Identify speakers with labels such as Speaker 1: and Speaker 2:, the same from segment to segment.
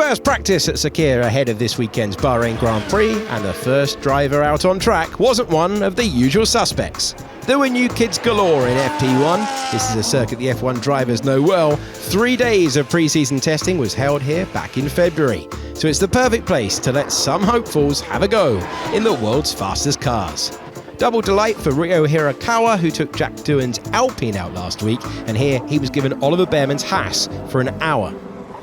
Speaker 1: First practice at Sakir ahead of this weekend's Bahrain Grand Prix, and the first driver out on track wasn't one of the usual suspects. There were new kids galore in FP1. This is a circuit the F1 drivers know well. 3 days of pre-season testing was held here back in February, so it's the perfect place to let some hopefuls have a go in the world's fastest cars. Double delight for Ryo Hirakawa, who took Jack Doohan's Alpine out last week, and here he was given Oliver Behrman's Haas for an hour.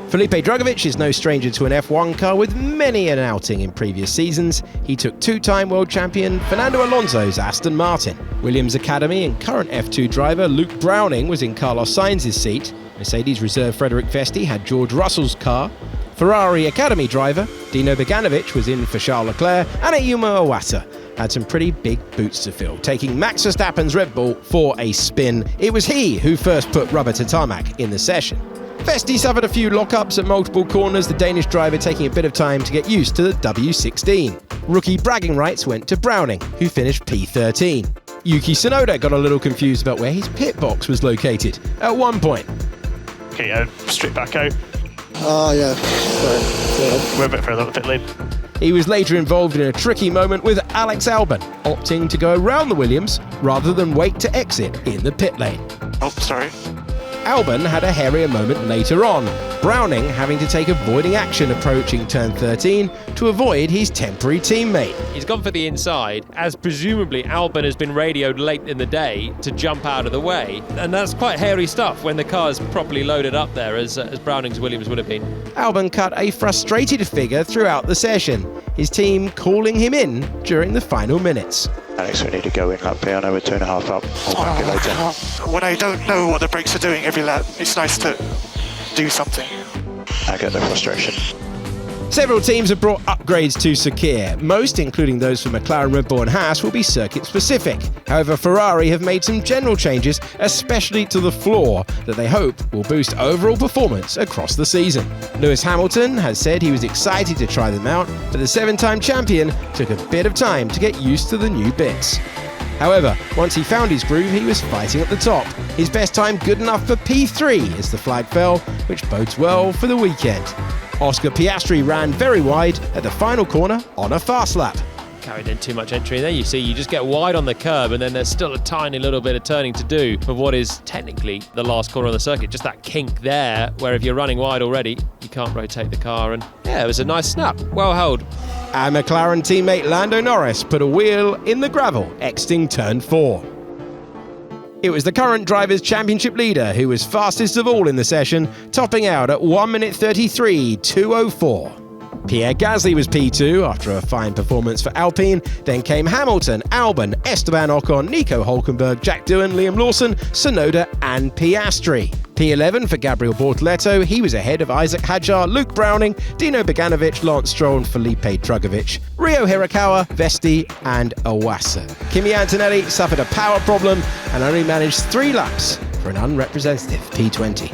Speaker 1: Felipe Drugovich is no stranger to an F1 car with many an outing in previous seasons. He took two-time world champion Fernando Alonso's Aston Martin. Williams Academy and current F2 driver Luke Browning was in Carlos Sainz's seat. Mercedes reserve Frederic Vesti had George Russell's car. Ferrari Academy driver Dino Beganovic was in for Charles Leclerc, and Ayumu Iwata had some pretty big boots to fill, taking Max Verstappen's Red Bull for a spin. It was he who first put rubber to tarmac in the session. Vesti suffered a few lockups at multiple corners, the Danish driver taking a bit of time to get used to the W16. Rookie bragging rights went to Browning, who finished P13. Yuki Tsunoda got a little confused about where his pit box was located at one point.
Speaker 2: Okay, straight back out.
Speaker 3: Oh, yeah. Sorry.
Speaker 2: We're a bit further up the pit lane.
Speaker 1: He was later involved in a tricky moment with Alex Albon, opting to go around the Williams rather than wait to exit in the pit lane.
Speaker 2: Oh, sorry.
Speaker 1: Albon had a hairier moment later on, Browning having to take avoiding action approaching turn 13 to avoid his temporary teammate.
Speaker 4: He's gone for the inside, as presumably Albon has been radioed late in the day to jump out of the way, and that's quite hairy stuff when the car's properly loaded up there, as Browning's Williams would have been.
Speaker 1: Albon cut a frustrated figure throughout the session, his team calling him in during the final minutes.
Speaker 5: Alex, we need to go in lap here. I know we're 2.5 up. I'll back it later.
Speaker 2: When I don't know what the brakes are doing every lap, it's nice to do something.
Speaker 5: I get the frustration.
Speaker 1: Several teams have brought upgrades to Sakir. Most, including those for McLaren, Red Bull and Haas, will be circuit-specific. However, Ferrari have made some general changes, especially to the floor, that they hope will boost overall performance across the season. Lewis Hamilton has said he was excited to try them out, but the seven-time champion took a bit of time to get used to the new bits. However, once he found his groove, he was fighting at the top. His best time good enough for P3 as the flag fell, which bodes well for the weekend. Oscar Piastri ran very wide at the final corner on a fast lap.
Speaker 4: Carried in too much entry, and there you see you just get wide on the curb, and then there's still a tiny little bit of turning to do for what is technically the last corner on the circuit. Just that kink there, where if you're running wide already, you can't rotate the car, and yeah, it was a nice snap, well held.
Speaker 1: And McLaren teammate Lando Norris put a wheel in the gravel, exiting turn 4. It was the current Drivers' Championship leader who was fastest of all in the session, topping out at 1 minute 33.204. Pierre Gasly was P2 after a fine performance for Alpine. Then came Hamilton, Albon, Esteban Ocon, Nico Hülkenberg, Jack Doohan, Liam Lawson, Tsunoda and Piastri. P11 for Gabriel Bortoleto. He was ahead of Isaac Hadjar, Luke Browning, Dino Beganovic, Lance Stroll and Felipe Drugovich, Ryo Hirakawa, Vesti and Iwata. Kimi Antonelli suffered a power problem and only managed 3 laps for an unrepresentative P20.